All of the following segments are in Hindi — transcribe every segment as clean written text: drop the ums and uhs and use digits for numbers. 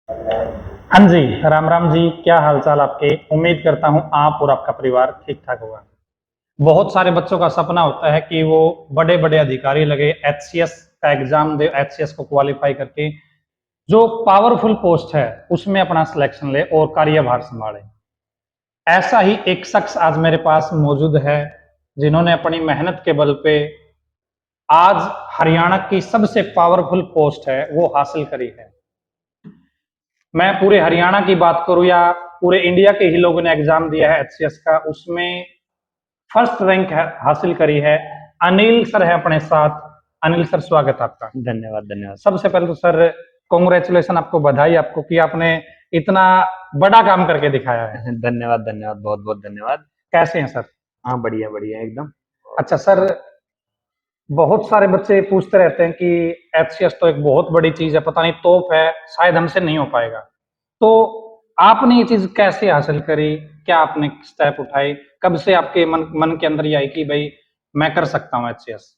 हाँ जी, राम राम जी, क्या हालचाल आपके? उम्मीद करता हूँ आप और आपका परिवार ठीक-ठाक होगा। बहुत सारे बच्चों का सपना होता है कि वो बड़े-बड़े अधिकारी लगे, एचसीएस का एग्ज़ाम दे, एचसीएस को क्वालीफाई करके जो पावरफुल पोस्ट है, उसमें अपना सिलेक्शन ले और कार्यभार सँभाले। ऐसा ही एक शख्स आज मेरे पास मौजूद है, जिन्होंने अपनी मेहनत के बल पे आज हरियाणा की सबसे पावरफुल पोस्ट है, वो हासिल करी है। मैं पूरे हरियाणा की बात करूं या पूरे इंडिया के ही लोगों ने एग्जाम दिया है एचसीएस का, उसमें फर्स्ट रैंक हासिल करी है। अनिल सर है अपने साथ। अनिल सर, स्वागत है आपका। धन्यवाद, धन्यवाद। सबसे पहले तो सर कॉन्ग्रेचुलेशन, आपको बधाई आपको कि आपने इतना बड़ा काम करके दिखाया है। धन्यवाद, धन्यवाद, बहुत-बहुत धन्यवाद। कैसे हैं सर? हाँ, बढ़िया, बढ़िया एकदम। अच्छा सर, बहुत सारे बच्चे पूछते रहते हैं कि एचसीएस तो एक बहुत बड़ी चीज है, पता नहीं तोप है, शायद हमसे नहीं हो पाएगा। तो आपने ये चीज कैसे हासिल करी? क्या आपने स्टेप उठाए? कब से आपके मन मन के अंदर ये आई कि भाई मैं कर सकता हूँ एचसीएस?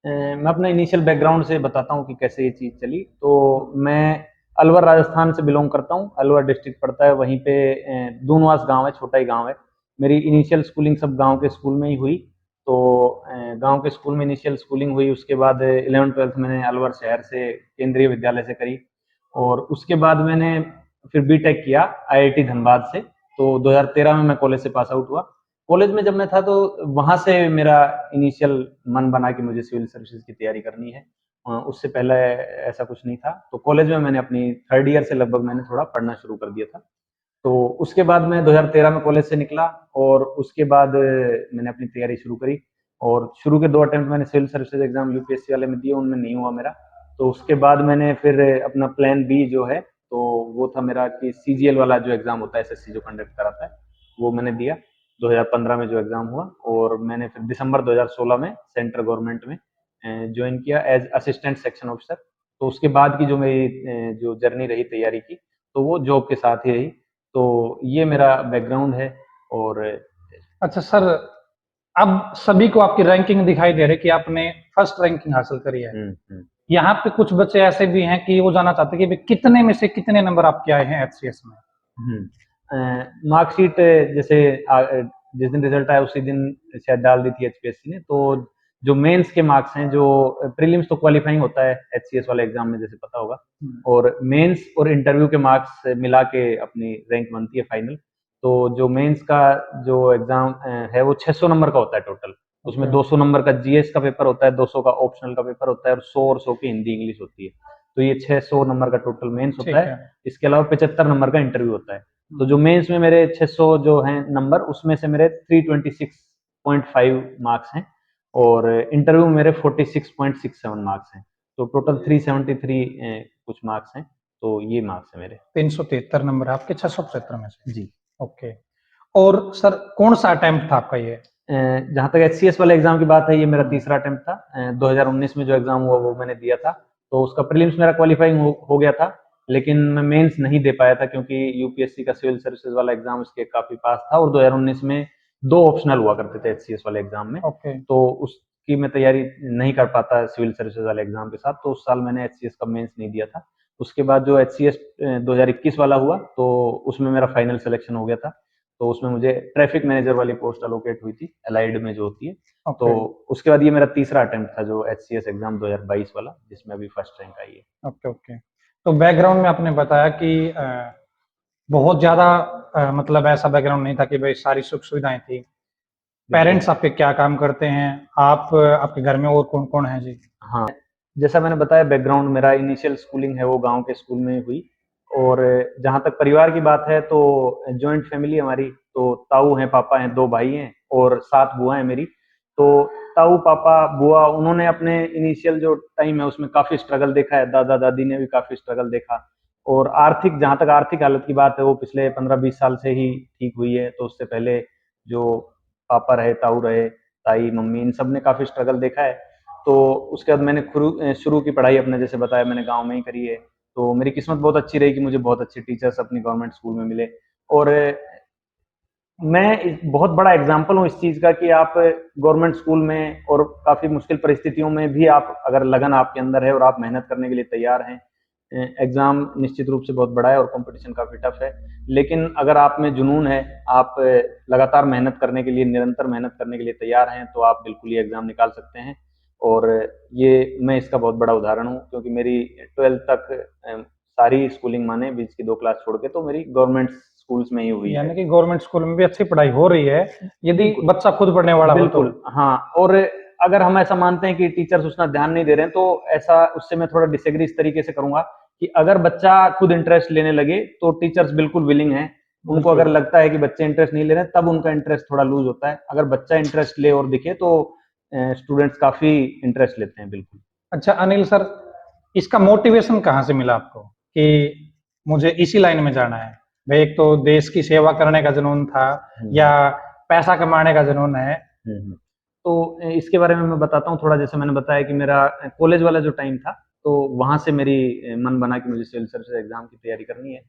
मैं अपना इनिशियल बैकग्राउंड से बताता हूँ कि कैसे ये चीज़ चली। तो मैं अलवर राजस्थान से बिलॉन्ग करता हूँ। अलवर डिस्ट्रिक्ट पड़ता है, वहीं पे दूनवास गाँव है, छोटा ही गाँव है। मेरी इनिशियल स्कूलिंग सब गाँव के स्कूल में ही हुई। तो गाँव के स्कूल में इनिशियल स्कूलिंग हुई, उसके बाद 11th-12th मैंने अलवर शहर से केंद्रीय विद्यालय से करी और उसके बाद मैंने फिर बीटेक किया आईआईटी धनबाद से। तो 2013 में मैं कॉलेज से पास आउट हुआ। कॉलेज में जब मैं था तो वहाँ से मेरा इनिशियल मन बना कि मुझे सिविल सर्विसेज की तैयारी करनी है। उससे पहले ऐसा कुछ नहीं था। तो कॉलेज में मैंने अपनी थर्ड ईयर से लगभग मैंने थोड़ा पढ़ना शुरू कर दिया था। तो उसके बाद मैं 2013 में कॉलेज से निकला और उसके बाद मैंने अपनी तैयारी शुरू करी और शुरू के 2 अटेम्प्ट मैंने सिविल सर्विसेज एग्जाम यूपीएससी वाले में दिए, उनमें नहीं हुआ मेरा। तो उसके बाद मैंने फिर अपना प्लान बी जो है तो वो था मेरा कि सीजीएल वाला जो एग्जाम होता है, एसएससी जो कंडक्ट कराता है, वो मैंने दिया 2015 में जो एग्जाम हुआ और मैंने फिर दिसंबर 2016 में सेंट्रल गवर्नमेंट में ज्वाइन किया एज असिस्टेंट सेक्शन ऑफिसर। तो उसके बाद की जो मेरी जो जर्नी रही तैयारी की तो वो जॉब के साथ ही रही। तो ये मेरा बैकग्राउंड है और अच्छा सर, अब सभी को आपकी रैंकिंग दिखाई दे रही है कि आपने फर्स्ट रैंकिंग हासिल करी है। हुँ, हुँ, यहाँ पे कुछ बच्चे ऐसे भी हैं कि वो जानना चाहते हैं कि भाई कितने में से कितने नंबर आपके आए हैं एचसीएस में? हुँ। मार्कशीट जैसे जिस दिन रिजल्ट आया उसी दिन शायद डाल दी थी एचपीएससी ने। तो जो मेंस के मार्क्स हैं, जो प्रीलिम्स तो क्वालीफाइंग होता है एचसीएस वाले एग्जाम में जैसे पता होगा, और मेंस और इंटरव्यू के मार्क्स मिला के अपनी रैंक बनती है फाइनल। तो जो मेंस का जो एग्जाम है वो 600 नंबर का होता है टोटल। उसमें ओके। 200 नंबर का जीएस का पेपर होता है, 200 का ऑप्शनल का पेपर होता है और 100 और 100 की हिंदी इंग्लिश होती है। तो ये 600 नंबर का टोटल मेंस होता ठीक है। है। इसके अलावा 75 नंबर का इंटरव्यू होता है। तो जो मेंस में मेरे 600 जो हैं नंबर, उसमें से मेरे 326.5 मार्क्स हैं और इंटरव्यू में मेरे 46.67 मार्क्स हैं। तो टोटल 373 कुछ मार्क्स हैं। तो ये मार्क्स हैं मेरे। 373 नंबर है आपके 675 में से। जी। ओके। और सर कौन सा अटेम्प्ट था आपका ये? जहाँ तक एचसीएस वाले एग्जाम की बात है, ये मेरा तीसरा अटेम्प्ट था। 2019 में जो एग्जाम हुआ वो मैंने दिया था। तो उसका प्रीलिम्स मेरा क्वालिफाइंग हो गया था, लेकिन मैं मेंस नहीं दे पाया था क्योंकि यूपीएससी का सिविल सर्विसेज वाला एग्जाम उसके काफी पास था और 2019 में 2 ऑप्शनल हुआ करते थे एचसीएस वाले एग्जाम में। ओके। तो उसकी मैं तैयारी नहीं कर पाता सिविल सर्विसेज वाले एग्जाम के साथ, तो उस साल मैंने एचसीएस का मेंस नहीं दिया था। उसके बाद जो एचसीएस 2021 वाला हुआ तो उसमें मेरा फाइनल सिलेक्शन हो गया था। तो उसमें मुझे ट्रैफिक मैनेजर वाली पोस्ट अलोकेट हुई थी, एलाइड में जो होती है। तो ओके। उसके बाद ये मेरा तीसरा अटेम्प्ट था जो एचसीएस एग्जाम 2022 वाला, जिसमें अभी फर्स्ट रैंक आई है। ओके। ओके। तो बैकग्राउंड में आपने बताया कि बहुत ज्यादा मतलब ऐसा बैकग्राउंड नहीं था कि भाई सारी सुख सुविधाएं थी। बिल्कुल। पेरेंट्स आपके क्या काम करते हैं? आप आपके घर में और कौन कौन है जी? हाँ, जैसा मैंने बताया बैकग्राउंड मेरा इनिशियल स्कूलिंग है वो गाँव के स्कूल में हुई और जहाँ तक परिवार की बात है तो जॉइंट फैमिली हमारी। तो ताऊ हैं, पापा हैं, 2 भाई हैं और 7 बुआ हैं मेरी। तो ताऊ, पापा, बुआ उन्होंने अपने इनिशियल जो टाइम है उसमें काफ़ी स्ट्रगल देखा है, दादा-दादी ने भी काफ़ी स्ट्रगल देखा और आर्थिक जहाँ तक आर्थिक हालत की बात है वो पिछले 15-20 साल से ही ठीक हुई है। तो उससे पहले जो पापा रहे, ताऊ रहे, ताई, मम्मी इन सब ने काफ़ी स्ट्रगल देखा है। तो उसके बाद मैंने शुरू की पढ़ाई अपने जैसे बताया मैंने गाँव में ही करी है। तो मेरी किस्मत बहुत अच्छी रही कि मुझे बहुत अच्छे टीचर्स अपनी गवर्नमेंट स्कूल में मिले और मैं बहुत बड़ा एग्जाम्पल हूँ इस चीज़ का कि आप गवर्नमेंट स्कूल में और काफ़ी मुश्किल परिस्थितियों में भी आप अगर लगन आपके अंदर है और आप मेहनत करने के लिए तैयार हैं, एग्ज़ाम निश्चित रूप से बहुत बड़ा है और कंपटीशन काफ़ी टफ है। लेकिन अगर आप में जुनून है, आप लगातार मेहनत करने के लिए, निरंतर मेहनत करने के लिए तैयार हैं, तो आप बिल्कुल ये एग्ज़ाम निकाल सकते हैं। और ये मैं इसका बहुत बड़ा उदाहरण हूँ, क्योंकि मेरी 12th तक सारी स्कूलिंग माने बीच की 2 क्लास छोड़ के, तो मेरी गवर्नमेंट स्कूल्स में ही हुई है। यानी कि गवर्नमेंट स्कूल में भी अच्छी पढ़ाई हो रही है, यदि बिल्कुल। बच्चा खुद पढ़ने वाला हो तो। बिल्कुल, हाँ। और अगर हम ऐसा मानते हैं कि टीचर्स उतना ध्यान नहीं दे रहे हैं, तो ऐसा उससे मैं थोड़ा डिसएग्री इस तरीके से करूँगा कि अगर बच्चा खुद इंटरेस्ट लेने लगे, तो टीचर्स बिल्कुल विलिंग हैं। उनको बिल्कुल। अगर लगता है कि बच्चे इंटरेस्ट नहीं ले रहे हैं, तब उनका इंटरेस्ट थोड़ा लूज़ होता है। अगर बच्चा इंटरेस्ट ले और दिखे, तो स्टूडेंट्स काफ़ी इंटरेस्ट लेते हैं, बिल्कुल। अच्छा अनिल सर, इसका मोटिवेशन कहाँ से मिला आपको कि मुझे इसी लाइन में जाना है? भाई एक तो देश की सेवा करने का जुनून था या पैसा कमाने का जुनून है? हुँ, हुँ। तो इसके बारे में मैं बताता हूँ थोड़ा। जैसे मैंने बताया कि मेरा कॉलेज वाला जो टाइम था, तो वहाँ से मेरी मन बना कि मुझे सिविल सर्विसेज एग्ज़ाम की तैयारी करनी है।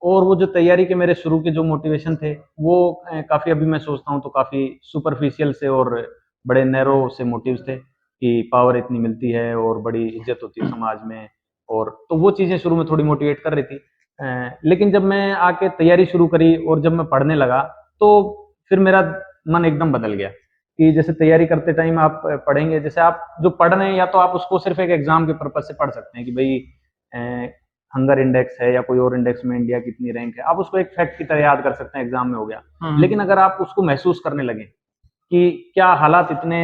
और वो जो तैयारी के मेरे शुरू के जो मोटिवेशन थे, वो काफ़ी, अभी मैं सोचता हूँ तो काफ़ी सुपरफिशियल से और बड़े नैरो से मोटिव्स थे कि पावर इतनी मिलती है और बड़ी इज़्ज़त होती है समाज में, और तो वो चीज़ें शुरू में थोड़ी मोटिवेट कर रही थी। लेकिन जब मैं आके तैयारी शुरू करी और जब मैं पढ़ने लगा, तो फिर मेरा मन एकदम बदल गया। कि जैसे तैयारी करते टाइम आप पढ़ेंगे, जैसे आप जो पढ़ रहे हैं, या तो आप उसको सिर्फ एक एग्जाम के पर्पज से पढ़ सकते हैं कि भाई हंगर इंडेक्स है या कोई और इंडेक्स में इंडिया की कितनी रैंक है, आप उसको एक फैक्ट की तरह याद कर सकते हैं, एग्जाम में हो गया। लेकिन अगर आप उसको महसूस करने लगे कि क्या हालात इतने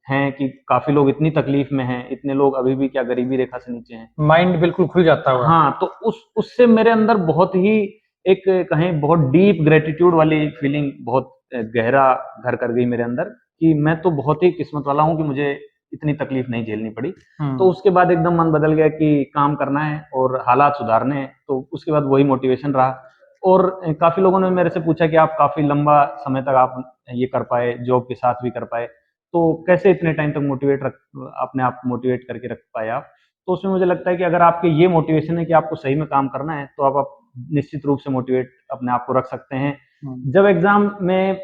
हैं, कि काफी लोग इतनी तकलीफ में हैं, इतने लोग अभी भी क्या गरीबी रेखा से नीचे हैं, माइंड बिल्कुल खुल जाता होगा। हाँ, तो उससे मेरे अंदर बहुत ही एक कहें बहुत डीप ग्रेटिट्यूड वाली फीलिंग, बहुत गहरा घर कर गई मेरे अंदर कि मैं तो बहुत ही किस्मत वाला हूँ कि मुझे इतनी तकलीफ नहीं झेलनी पड़ी। तो उसके बाद एकदम मन बदल गया कि काम करना है और हालात सुधारने हैं, तो उसके बाद वही मोटिवेशन रहा। और काफ़ी लोगों ने मेरे से पूछा कि आप काफ़ी लंबा समय तक आप ये कर पाए, जॉब के साथ भी कर पाए, तो कैसे इतने टाइम तक अपने आप मोटिवेट करके रख पाए आप? तो उसमें मुझे लगता है कि अगर आपके ये मोटिवेशन है कि आपको सही में काम करना है, तो आप निश्चित रूप से मोटिवेट अपने आप को रख सकते हैं। जब एग्ज़ाम में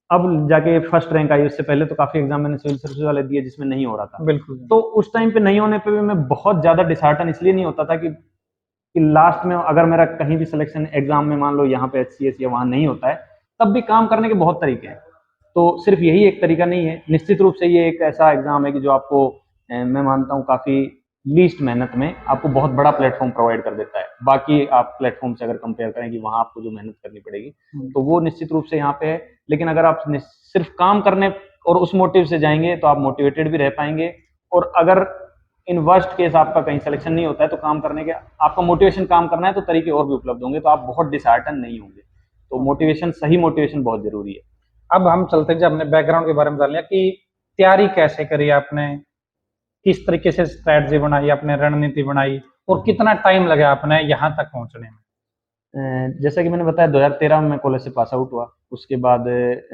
अब जाके फर्स्ट रैंक आई, उससे पहले तो काफ़ी एग्ज़ाम मैंने सिविल सर्विसेज वाले दिए जिसमें नहीं हो रहा था। बिल्कुल। तो उस टाइम पे नहीं होने पे भी मैं बहुत ज़्यादा डिसहार्टन इसलिए नहीं होता था कि लास्ट में अगर मेरा कहीं भी सिलेक्शन एग्ज़ाम में मान लो यहाँ पे एचसीएस या वहाँ नहीं होता है, तब भी काम करने के बहुत तरीके हैं। तो सिर्फ यही एक तरीका नहीं है। निश्चित रूप से ये एक ऐसा एग्ज़ाम है कि जो आपको मैं मानता हूँ काफ़ी लीस्ट मेहनत में आपको बहुत बड़ा प्लेटफ़ॉर्म प्रोवाइड कर देता है। बाकी आप प्लेटफ़ॉर्म से अगर कंपेयर करें कि वहाँ आपको जो मेहनत करनी पड़ेगी, तो वो निश्चित रूप से यहाँ पे है। लेकिन अगर आप सिर्फ काम करने और उस मोटिव से जाएँगे, तो आप मोटिवेटेड भी रह पाएँगे। और अगर इन वर्स्ट केस आपका कहीं सिलेक्शन नहीं होता है, तो काम करने के आपका मोटिवेशन काम करना है, तो तरीके और भी उपलब्ध होंगे, तो आप बहुत डिसहार्टन नहीं होंगे। तो मोटिवेशन, सही मोटिवेशन बहुत ज़रूरी है। अब हम चलते हैं, जब हमने बैकग्राउंड के बारे में जान लिया कि तैयारी कैसे करी आपने, किस तरीके से स्ट्रैटेजी बनाई आपने, रणनीति बनाई और कितना टाइम लगा आपने यहाँ तक पहुँचने में? जैसा कि मैंने बताया 2013 में मैं कॉलेज से पास आउट हुआ। उसके बाद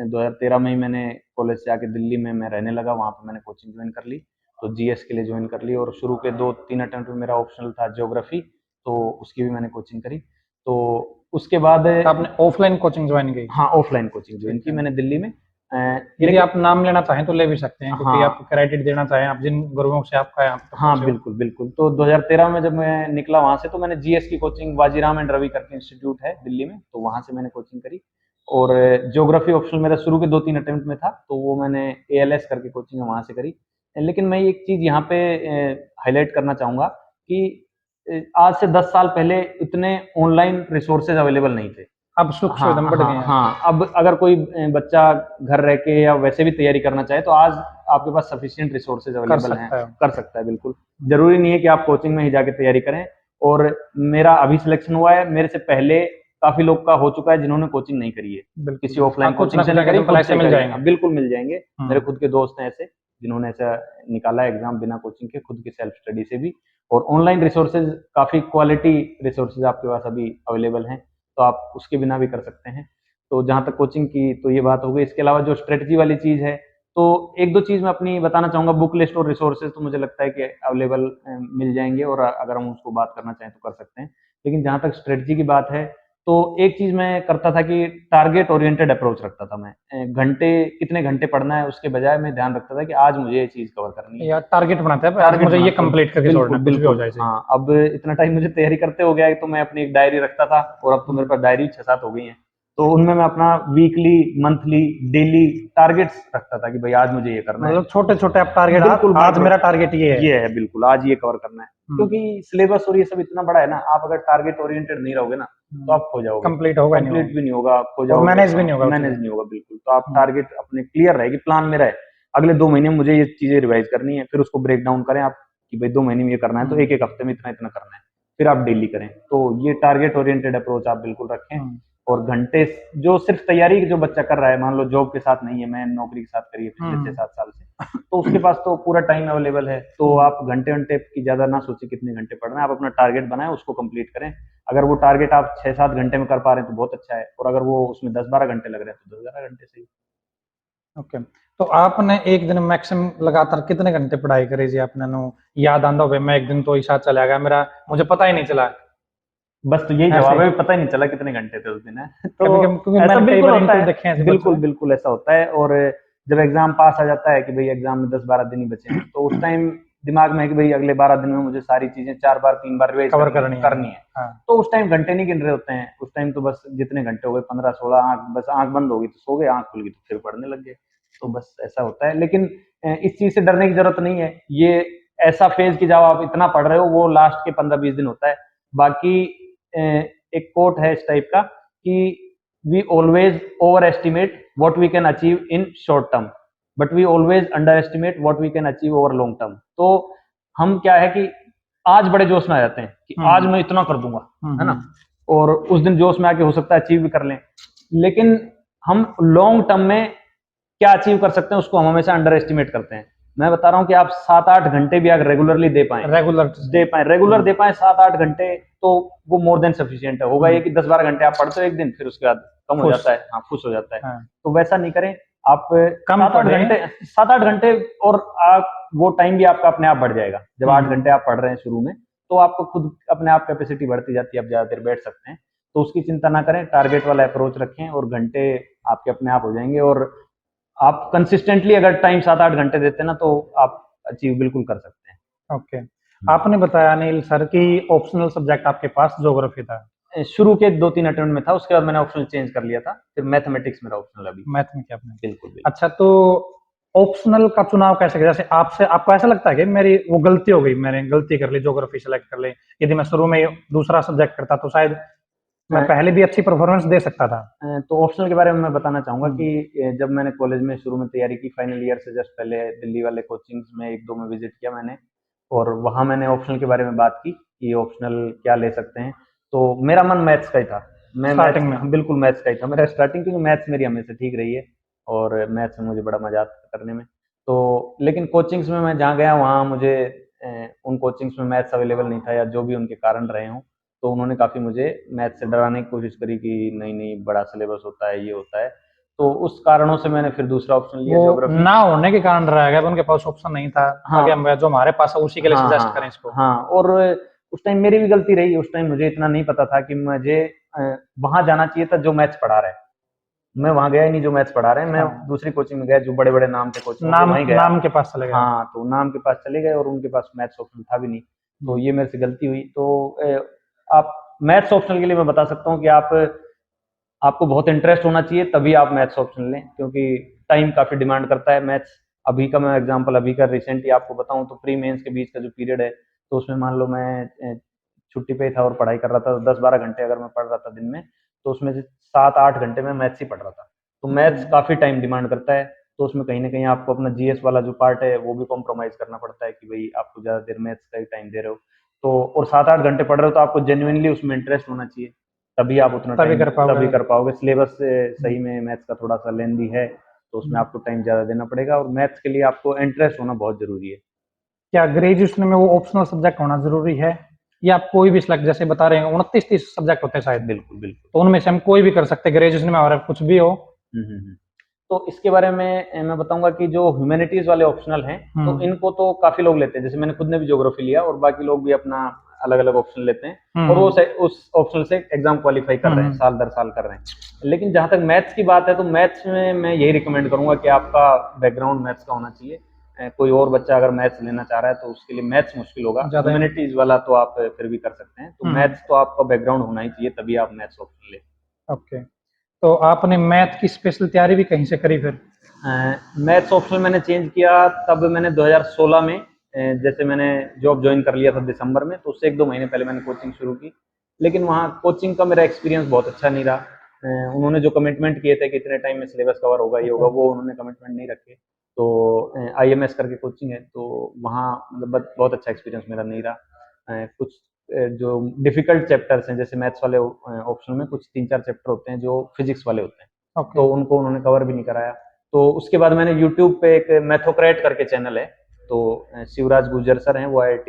2013 में ही मैंने कॉलेज से आके दिल्ली में मैं रहने लगा, वहाँ पे मैंने कोचिंग जॉइन कर ली। तो जीएस के लिए जॉइन कर ली, और शुरू के 2-3 अटेम्प्ट में मेरा ऑप्शनल था ज्योग्राफी, तो उसकी भी मैंने कोचिंग करी। तो उसके बाद तो आपने ऑफलाइन कोचिंग ज्वाइन की? हाँ, ऑफलाइन कोचिंग जॉइन की मैंने दिल्ली में। यदि लेकिन आप नाम लेना चाहें तो ले भी सकते हैं, क्योंकि आप हाँ, क्रेडिट देना चाहें, आप जिन गुरुओं से आपका यहाँ तक हाँ, पहुँचे हो। बिल्कुल, बिल्कुल। तो 2013 में जब मैं निकला वहाँ से, तो मैंने जीएस की कोचिंग वाजीराम एंड रवि करके इंस्टीट्यूट है दिल्ली में, तो वहाँ से मैंने कोचिंग करी। और ज्योग्राफी ऑप्शनल मेरा शुरू के 2-3 अटेम्प्ट में था, तो वो मैंने एएलएस करके कोचिंग वहाँ से करी। लेकिन मैं एक चीज़ यहाँ पे हाइलाइट करना चाहूँगा कि आज से 10 साल पहले इतने ऑनलाइन रिसोर्सेज़ अवेलेबल नहीं थे। अब सुख सुविधा हाँ, बढ़ गए हाँ, हैं। हाँ। अब अगर कोई बच्चा घर रह के या वैसे भी तैयारी करना चाहे, तो आज आपके पास सफिशिएंट रिसोर्सेज कर अवेलेबल हैं, सकता है। कर सकता है, बिल्कुल। ज़रूरी नहीं है कि आप कोचिंग में ही जाके तैयारी करें। और मेरा अभी सिलेक्शन हुआ है, मेरे से पहले काफ़ी लोग का हो चुका है जिन्होंने कोचिंग नहीं करी है। बिल्कुल। किसी ऑफलाइन हाँ, कुछ कोचिंग ना से कुछ नहीं करी, एग्जाम्पल खुद ऐसे से मिल करी। जाएंगे। हाँ, बिल्कुल मिल जाएँगे। मेरे खुद हम्म। के दोस्त हैं ऐसे, जिन्होंने ऐसा निकाला है एग्ज़ाम बिना कोचिंग के, खुद की सेल्फ स्टडी से भी। और ऑनलाइन रिसोर्सेज, काफ़ी क्वालिटी रिसोर्सेज आपके पास अभी अवेलेबल हैं, तो आप उसके बिना भी कर सकते हैं। तो जहाँ तक कोचिंग की तो ये बात हो गई। इसके अलावा जो स्ट्रेटजी वाली चीज़ है, तो 1-2 चीज़ मैं अपनी बताना चाहूँगा। बुक लिस्ट और रिसोर्सेज तो मुझे लगता है कि अवेलेबल मिल जाएँगे, और अगर हम उसको बात करना चाहें तो कर सकते हैं। लेकिन जहाँ तक स्ट्रेटजी की बात है, तो एक चीज मैं करता था कि टारगेट ओरिएंटेड अप्रोच रखता था मैं। घंटे कितने घंटे पढ़ना है उसके बजाय मैं ध्यान रखता था कि आज मुझे ये चीज कवर करनी है। या टारगेट बनाते हैं, आज टारगेट मुझे ये बनाता हूँ, कंप्लीट करके छोड़ना बिल्कुल है, कुछ भी हो बिल्कुल। जाए सही। हाँ, अब इतना टाइम मुझे तैयारी करते हो गया है तो मैं अपनी एक डायरी रखता था, और अब तो मेरे पास डायरी 6-7 हो गई हैं। तो उनमें मैं अपना वीकली, मंथली, डेली टारगेट्स रखता था कि भाई आज मुझे ये करना है। मतलब छोटे छोटे आप टारगेट, बिल्कुल आज माइक्रो, मेरा टारगेट ये है। ये है बिल्कुल, आज ये कवर करना है। क्योंकि सिलेबस और ये सब इतना बड़ा है ना, आप अगर टारगेट ओरिएंटेड नहीं रहोगे ना तो आप खो जाओगे, कंप्लीट होगा ही नहीं कंप्लीट वो, भी नहीं होगा, आप खो और जाओगे, मैनेज भी नहीं होगा वो मैनेज चीजें। नहीं होगा बिल्कुल। तो आप टारगेट अपने क्लियर रहेगी, प्लान मेरा है अगले 2 महीने में मुझे ये चीजें रिवाइज करनी है, फिर उसको ब्रेक डाउन करें आप कि भाई 2 महीने में ये करना है तो एक एक हफ्ते में इतना इतना करना है, फिर आप डेली करें। तो ये टारगेट ओरिएंटेड अप्रोच आप बिल्कुल रखें। और घंटे जो सिर्फ तैयारी जो बच्चा कर रहा है, मान लो जॉब के साथ नहीं है, मैं नौकरी के साथ करी है पिछले 6-7 साल से, तो उसके पास तो पूरा टाइम अवेलेबल है। तो आप घंटे घंटे की ज्यादा ना सोचे कितने घंटे पढ़ना है, आप अपना टारगेट बनाएं, उसको कंप्लीट करें। अगर वो टारगेट आप 6-7 घंटे में कर पा रहे हैं तो बहुत अच्छा है, और अगर वो उसमें 10-12 घंटे लग रहे हैं तो 10-12 घंटे सही। ओके, तो आपने एक दिन मैक्सिमम लगातार कितने घंटे पढ़ाई करी जी आपने नो? याद आंदा हो मैं एक दिन तो ईशा चला गया मेरा, मुझे पता ही नहीं चला बस तो यही ऐसे। जवाब है, पता ही नहीं चला कितने घंटे थे उस दिन, है तो कभी कभी क्योंकि ऐसा मैंने कई बिल्कुल बार होता इंटरव्यू है। देखे हैं ऐसे बच्चों बिल्कुल के। बिल्कुल ऐसा होता है। और जब एग्जाम पास आ जाता है कि भाई एग्जाम में 10-12 दिन ही बचे हैं, तो उस टाइम दिमाग में है कि भाई अगले 12 दिन में मुझे सारी चीजें 4 बार 3 बार रिवाइज कवर करनी करनी है। करनी है। हाँ। तो उस टाइम घंटे नहीं गिन रहे होते हैं, उस टाइम तो बस जितने घंटे हो गए 15-16, आंख बस आंख बंद होगी तो सो गए, आंख खुल गई तो फिर पढ़ने लग गए। तो बस ऐसा होता है। लेकिन इस चीज से डरने की जरूरत नहीं है। ये ऐसा फेज कि जब आप इतना पढ़ रहे हो वो लास्ट के 15-20 दिन होता है। बाकी एक कोट है इस टाइप का कि we always overestimate what we can achieve in short term, but we always underestimate what we can achieve over long term. तो हम क्या है कि आज बड़े जोश में आ जाते हैं कि आज मैं इतना कर दूंगा, है ना, और उस दिन जोश में आके हो सकता है अचीव भी कर लें। लेकिन हम लॉन्ग टर्म में क्या अचीव कर सकते हैं उसको हम हमेशा अंडर एस्टिमेट करते हैं। मैं बता रहा हूँ कि आप 7-8 घंटे भी अगर रेगुलरली रेगुलर रेगुलर दे पाए 7-8 घंटे, तो वो मोर देन सफिशियंट है। होगा ये कि 10-12 घंटे आप पढ़ते हो एक दिन, फिर उसके बाद कम हो खुश। जाता है, हाँ खुश हो जाता है। हाँ। तो वैसा नहीं करें आप। कम सात आठ पढ़े। घंटे 7-8 घंटे, और आप वो टाइम भी आपका अपने आप बढ़ जाएगा। जब 8 घंटे आप पढ़ रहे हैं शुरू में, तो आपको खुद अपने आप कैपेसिटी बढ़ती जाती है, आप ज्यादा देर बैठ सकते हैं। तो उसकी चिंता ना करें, टारगेट वाला अप्रोच रखें और घंटे आपके अपने आप हो जाएंगे। और आप कंसिस्टेंटली अगर टाइम 7-8 घंटे देते हैं ना, तो आप अचीव बिल्कुल कर सकते हैं। ओके, आपने बताया अनिल सर कि ऑप्शनल सब्जेक्ट आपके पास ज्योग्राफी था। शुरू के 2-3 अटेम्प्ट में था, उसके बाद मैंने ऑप्शनल चेंज कर लिया था, फिर मैथमेटिक्स मेरा ऑप्शनल अभी। मैथ में क्या आपने? बिल्कुल बिल्कुल। अच्छा, तो ऑप्शनल का चुनाव कैसे किया? जैसे आपसे आपको ऐसा लगता है कि मेरी वो गलती हो गई, मैंने गलती कर ली, ज्योग्राफी सेलेक्ट कर ली, यदि मैं शुरू में दूसरा सब्जेक्ट करता तो शायद मैं पहले भी अच्छी परफॉर्मेंस दे सकता था। तो ऑप्शनल के बारे में मैं बताना चाहूंगा कि जब मैंने कॉलेज में शुरू में तैयारी की, फाइनल ईयर से जस्ट पहले दिल्ली वाले कोचिंग्स में 1-2 में विजिट किया मैंने, और वहां मैंने ऑप्शनल के बारे में बात की कि ऑप्शनल क्या ले सकते हैं। तो मेरा मन मैथ्स का ही था, मैं स्टार्टिंग मैथ्स, में बिल्कुल मैथ्स का ही था मेरा स्टार्टिंग, क्योंकि मैथ्स मेरी हमेशा ठीक रही है और मैथ्स में मुझे बड़ा मजा आता था करने में। तो लेकिन कोचिंग्स में मैं जहाँ गया वहाँ मुझे उन कोचिंग्स में मैथ्स अवेलेबल नहीं था, या जो भी उनके कारण रहे हों, तो उन्होंने काफ़ी मुझे मैथ से डराने की कोशिश करी कि नहीं नहीं बड़ा सिलेबस होता है, ये होता है। तो उस कारणों से मैंने फिर दूसरा ऑप्शन लिया, वो ज्योग्राफी। ना होने के कारण रह गया, उनके पास ऑप्शन नहीं था, हाँ आगे हम जो हमारे पास है उसी के लिए हाँ सजेस्ट करें हाँ इसको। हाँ। और उस टाइम मेरी भी गलती रही, उस टाइम मुझे इतना नहीं पता था कि मुझे वहां जाना चाहिए था जो मैथ्स पढ़ा रहे हैं। मैं वहां गया ही नहीं जो मैथ्स पढ़ा रहे हैं, मैं हाँ, दूसरी कोचिंग में गया जो बड़े बड़े नाम के कोचिंग होंगे नाम वहीं गया। नाम के पास चले गए। हाँ, तो नाम के पास चले गए और उनके पास मैथ्स ऑप्शन था भी नहीं। तो ये मेरे से गलती हुई। तो आप मैथ्स ऑप्शनल के लिए मैं बता सकता हूँ कि आपको बहुत इंटरेस्ट होना चाहिए, तभी आप मैथ्स ऑप्शन लें, क्योंकि टाइम काफी डिमांड करता है मैथ्स। अभी का मैं एग्जांपल अभी का रिसेंटली आपको बताऊं तो प्री मेंस के बीच का जो पीरियड है, तो उसमें मान लो मैं छुट्टी पे था और पढ़ाई कर रहा था, तो 10-12 घंटे अगर मैं पढ़ रहा था दिन में, तो उसमें से 7-8 घंटे में मैथ्स ही पढ़ रहा था। तो मैथ्स काफी टाइम डिमांड करता है, तो उसमें कहीं ना कहीं आपको अपना जीएस वाला जो पार्ट है वो भी कॉम्प्रोमाइज करना पड़ता है कि भाई आपको ज्यादा देर मैथ्स का ही टाइम दे रहे हो। तो और 7-8 घंटे पढ़ रहे हो तो आपको जेन्युइनली उसमें इंटरेस्ट होना चाहिए, तभी आप उतना तभी टाइम कर पाओगे। तभी कर पाओगे। सिलेबस सही में मैथ्स का थोड़ा सा लेंदी है, तो उसमें आपको टाइम ज्यादा देना पड़ेगा, और मैथ्स के लिए आपको इंटरेस्ट होना बहुत जरूरी है। क्या ग्रेजुएशन में वो ऑप्शनल सब्जेक्ट होना जरूरी है, या आप कोई भी सिलेक्ट, जैसे बता रहे हैं 29-30 सब्जेक्ट होते हैं शायद, बिल्कुल बिल्कुल। तो उनमें से हम कोई भी कर सकते हैं ग्रेजुएशन में, हमारा कुछ भी हो? हम्म। तो इसके बारे में मैं बताऊंगा कि जो ह्यूमैनिटीज वाले ऑप्शनल हैं, तो इनको तो काफी लोग लेते हैं, जैसे मैंने खुद ने भी ज्योग्राफी लिया और बाकी लोग भी अपना अलग अलग ऑप्शन लेते हैं और वो उस ऑप्शन से एग्जाम क्वालिफाई कर रहे हैं, साल दर साल कर रहे हैं। लेकिन जहां तक मैथ्स की बात है तो मैथ्स में मैं यही रिकमेंड करूंगा कि आपका बैकग्राउंड मैथ्स का होना चाहिए। कोई और बच्चा अगर मैथ्स लेना चाह रहा है तो उसके लिए मैथ्स मुश्किल होगा, ह्यूमैनिटीज वाला तो आप फिर भी कर सकते हैं। तो मैथ्स तो आपका बैकग्राउंड होना ही चाहिए, तभी आप मैथ्स ऑप्शन ले। ओके, तो आपने मैथ की स्पेशल तैयारी भी कहीं से करी फिर? मैथ्स ऑप्शन मैंने चेंज किया तब मैंने 2016 में जैसे मैंने जॉब ज्वाइन कर लिया था दिसंबर में, तो उससे 1-2 महीने पहले मैंने कोचिंग शुरू की। लेकिन वहाँ कोचिंग का मेरा एक्सपीरियंस बहुत अच्छा नहीं रहा। उन्होंने जो कमिटमेंट किए थे कि इतने टाइम में सिलेबस कवर होगा, ये होगा, वो उन्होंने कमिटमेंट नहीं रखे। तो IMS करके कोचिंग है, तो वहाँ मतलब बहुत अच्छा एक्सपीरियंस मेरा नहीं रहा। कुछ जो डिफिकल्ट चैप्टर्स हैं जैसे मैथ्स वाले ऑप्शन में कुछ 3-4 चैप्टर होते हैं जो फिजिक्स वाले होते हैं, तो उनको उन्होंने कवर भी नहीं कराया। तो उसके बाद मैंने यूट्यूब पे एक मैथोक्रेट करके चैनल है, तो शिवराज गुर्जर सर हैं, वो IIT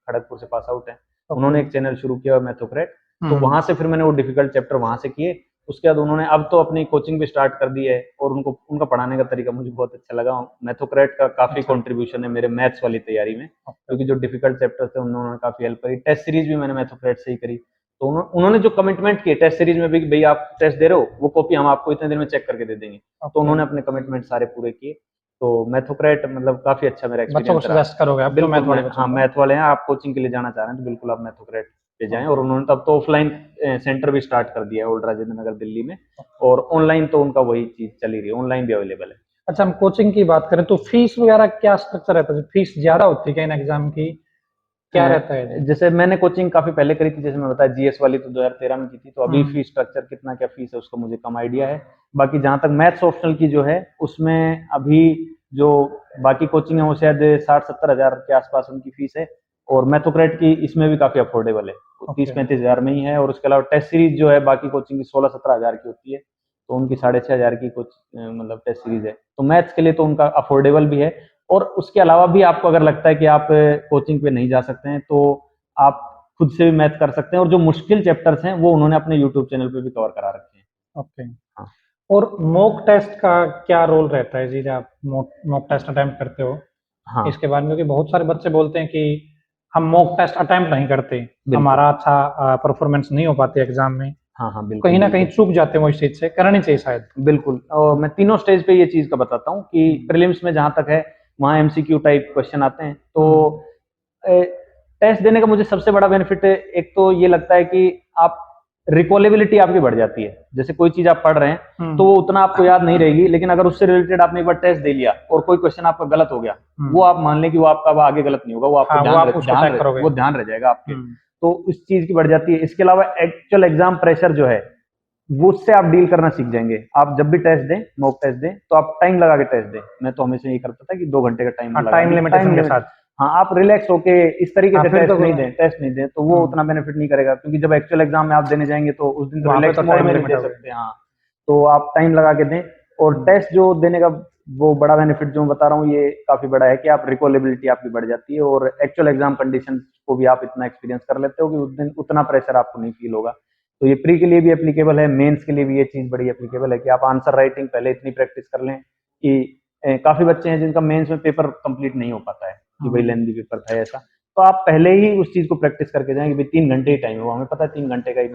खड़गपुर से पास आउट है, उन्होंने एक चैनल शुरू किया मैथोक्रेट। तो वहां से फिर मैंने वो डिफिकल्ट चैप्टर वहां से किए। उसके बाद उन्होंने अब तो अपनी कोचिंग भी स्टार्ट कर दी है और उनको उनका पढ़ाने का तरीका मुझे बहुत अच्छा लगा। मैथोक्रेट का काफी कंट्रीब्यूशन है मेरे मैथ्स वाली तैयारी में, क्योंकि जो डिफिकल्ट चैप्टर थे उन्होंने काफी हेल्प करी। टेस्ट सीरीज भी मैंने मैथोक्रेट से ही करी। तो उन्होंने जो कमिटमेंट किए टेस्ट सीरीज में भी, भाई आप टेस्ट दे रहे हो, वो कॉपी हम आपको इतने दिन में चेक करके दे देंगे, तो उन्होंने अपने कमिटमेंट सारे पूरे किए। तो मैथोक्रेट मतलब काफी अच्छा मेरा एक्सपीरियंस रहा। सजेस्ट करोगे आप जो बिल्कुल मैथ वाले हाँ, मैथ वाले हैं, आप कोचिंग के लिए जाना चाह रहे हैं तो बिल्कुल आप मैथोक्रेट पे जाएं। और उन्होंने तब तो ऑफलाइन सेंटर भी स्टार्ट कर दिया है ओल्ड राजेंद्र नगर दिल्ली में, और ऑनलाइन तो उनका वही चीज चली रही है, ऑनलाइन भी अवेलेबल है। अच्छा, हम कोचिंग की बात करें तो फीस वगैरह क्या स्ट्रक्चर रहता है? फीस ज्यादा होती है क्या इन एग्जाम की, क्या रहता है? जैसे मैंने कोचिंग काफी पहले करी थी, जैसे मैं बताया GS वाली तो 2013 में की थी, तो अभी फीस स्ट्रक्चर कितना क्या फीस है उसका मुझे कम आइडिया है। बाकी जहां तक मैथ्स ऑप्शनल की जो है उसमें अभी जो बाकी कोचिंग है वो शायद 60-70 हजार के आसपास उनकी फीस है, और मैथोक्रेट की इसमें भी काफी अफोर्डेबल है, 30-35 हजार में ही है। और उसके अलावा टेस्ट सीरीज जो है बाकी कोचिंग की 16-17 हजार की होती है, तो उनकी 6,500 की कुछ मतलब टेस्ट सीरीज है। तो मैथ्स के लिए तो उनका अफोर्डेबल भी है। और उसके अलावा भी आपको अगर लगता है कि आप कोचिंग पे नहीं जा सकते हैं तो आप खुद से भी मैथ कर सकते हैं, और जो मुश्किल चैप्टर्स हैं वो उन्होंने अपने यूट्यूब चैनल पे भी कवर करा रखे हैं। ओके, हाँ और मॉक टेस्ट का क्या रोल रहता है जी, जब आप मॉक टेस्ट अटेम्प्ट करते हो हाँ इसके बारे में? क्योंकि बहुत सारे बच्चे बोलते हैं कि हम मॉक टेस्ट अटेम्प्ट नहीं करते, बिल्कुल। हमारा अच्छा परफॉर्मेंस नहीं हो पाती एग्जाम में, हाँ हाँ बिल्कुल कहीं ना कहीं बिल्कुल चूक जाते हैं वो इस चीज से, करनी चाहिए शायद। बिल्कुल। और मैं तीनों स्टेज पे ये चीज का बताता हूँ कि प्रीलिम्स में जहां तक है वहाँ MCQ टाइप क्वेश्चन आते हैं। तो टेस्ट देने का मुझे सबसे बड़ा बेनिफिट है, एक तो ये लगता है कि आप रिकॉलेबिलिटी आपकी बढ़ जाती है। जैसे कोई चीज आप पढ़ रहे हैं तो वो उतना आपको याद नहीं रहेगी, लेकिन अगर उससे रिलेटेड आपने एक बार टेस्ट दे लिया और कोई क्वेश्चन आपका गलत हो गया, वो आप मान लें कि वो आपका अब आगे गलत नहीं होगा, वो आपको हाँ, वो आप उसको चेक करोगे। वो ध्यान रह जाएगा आपके। तो इस चीज की बढ़ जाती है। इसके अलावा एक्चुअल एग्जाम प्रेशर जो है वो उससे आप डील करना सीख जाएंगे। आप जब भी टेस्ट दें, मॉक टेस्ट दें, तो आप टाइम लगा के टेस्ट दें। मैं तो हमेशा ये करता था कि 2 घंटे का टाइम लगा टाइम लिमिटेशन के साथ। हाँ, आप रिलैक्स होके इस तरीके हाँ, से फिर तो टेस्ट नहीं दें तो वो उतना बेनिफिट नहीं करेगा, क्योंकि जब एक्चुअल एग्जाम में आप देने जाएंगे तो उस दिन तो वहां पे रिलैक्स तो मोड टाइम में नहीं लिमिट दे हो गई। सकते। हाँ, तो आप टाइम लगा के दें। और टेस्ट जो देने का वो बड़ा बेनिफिट जो मैं बता रहा हूँ ये काफी बड़ा है कि आप रिकॉलेबिलिटी आपकी बढ़ जाती है, और एक्चुअल एग्जाम कंडीशन को भी आप इतना एक्सपीरियंस कर लेते हो कि उस दिन उतना प्रेशर आपको नहीं फील होगा। तो ये प्री के लिए भी एप्लीकेबल है, मेंस के लिए भी ये चीज बड़ी एप्लीकेबल है कि आप आंसर राइटिंग पहले इतनी प्रैक्टिस कर लें कि काफी बच्चे हैं जिनका मेंस में पेपर कंप्लीट नहीं हो पाता है कि भाई लेंदी पेपर था ऐसा, तो आप पहले ही उस चीज को प्रैक्टिस करके जाएं कि भाई 3 घंटे ही टाइम है, वो हमें पता है 3 घंटे का ही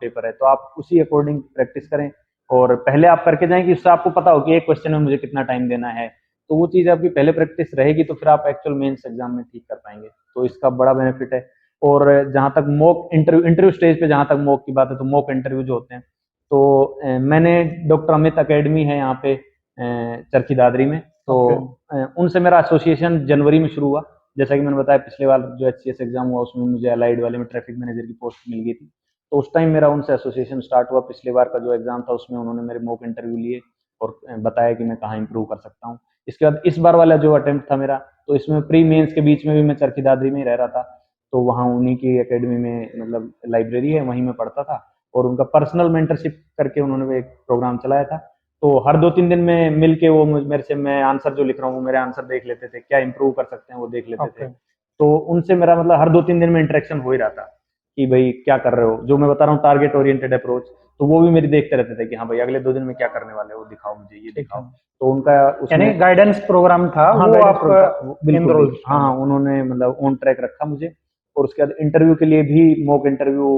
पेपर है, तो आप उसी अकॉर्डिंग प्रैक्टिस करें और पहले आप करके जाएं कि उससे आपको पता हो कि एक क्वेश्चन में मुझे कितना टाइम देना है। तो वो चीज आपकी पहले प्रैक्टिस रहेगी तो फिर आप एक्चुअल मेंस एग्जाम में ठीक कर पाएंगे। तो इसका बड़ा बेनिफिट है। और जहां तक मॉक इंटरव्यू स्टेज पे जहां तक मॉक की बात है, तो मॉक इंटरव्यू जो होते हैं, तो मैंने डॉक्टर अमित अकेडमी है यहाँ पे चरखी दादरी में, तो उनसे मेरा एसोसिएशन जनवरी में शुरू हुआ। जैसा कि मैंने बताया पिछले बार जो HCS एग्जाम हुआ उसमें मुझे अलाइड वाले में ट्रैफिक मैनेजर की पोस्ट मिल गई थी, तो उस टाइम मेरा उनसे एसोसिएशन स्टार्ट हुआ। पिछले बार का जो एग्जाम था उसमें उन्होंने मेरे मॉक इंटरव्यू लिए और बताया कि मैं कहाँ इंप्रूव कर सकता हूँ। इसके बाद इस बार वाला जो अटेम्प्ट था मेरा, तो इसमें प्री मेंस के बीच में भी मैं चरखी दादरी में ही रह रहा था, तो वहाँ उन्हीं की एकेडमी में मतलब लाइब्रेरी है वहीं में पढ़ता था, और उनका पर्सनल मेंटरशिप करके उन्होंने एक प्रोग्राम चलाया था। तो हर 2-3 दिन में मिल के वो मेरे से, मैं आंसर जो लिख रहा हूँ वो मेरे आंसर देख लेते थे, क्या इंप्रूव कर सकते हैं वो देख लेते थे। तो उनसे मेरा मतलब हर 2-3 दिन में इंटरेक्शन हो ही रहा था कि भाई क्या कर रहे हो, जो मैं बता रहा हूँ टारगेट ओरिएंटेड अप्रोच, तो वो भी मेरी देखते रहते थे कि हाँ भाई अगले 2 दिन में क्या करने वाले हो, दिखाओ मुझे ये दिखाओ। तो उनका उसमें गाइडेंस प्रोग्राम था, हाँ वो गाइडेंस आप प्रोग्राम बिल्कुल एनरोल? हाँ, उन्होंने मतलब ऑन ट्रैक रखा मुझे। और उसके बाद इंटरव्यू के लिए भी मॉक इंटरव्यू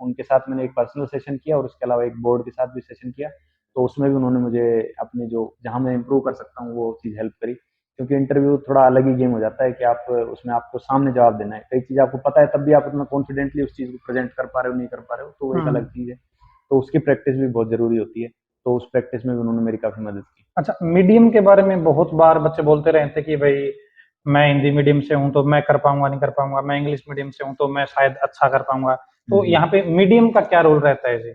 उनके साथ मैंने एक पर्सनल सेशन किया और उसके अलावा एक बोर्ड के साथ भी सेशन किया। तो उसमें भी उन्होंने मुझे अपनी जो जहाँ मैं इम्प्रूव कर सकता हूँ वो चीज़ हेल्प करी, क्योंकि इंटरव्यू थोड़ा अलग ही गेम हो जाता है कि आप उसमें आपको सामने जवाब देना है, कई चीज़ आपको पता है तब भी आप उतना कॉन्फिडेंटली उस चीज़ को प्रेजेंट कर पा रहे हो नहीं कर पा रहे हो, तो वो एक अलग चीज़ है। तो उसकी प्रैक्टिस भी बहुत ज़रूरी होती है, तो उस प्रैक्टिस में भी उन्होंने मेरी काफ़ी मदद की। अच्छा, मीडियम के बारे में बहुत बार बच्चे बोलते रहते हैं कि भाई मैं हिंदी मीडियम से हूँ तो मैं कर पाऊंगा नहीं कर पाऊंगा, मैं इंग्लिश मीडियम से हूँ तो मैं शायद अच्छा कर पाऊंगा। तो यहाँ पे मीडियम का क्या रोल रहता है जी?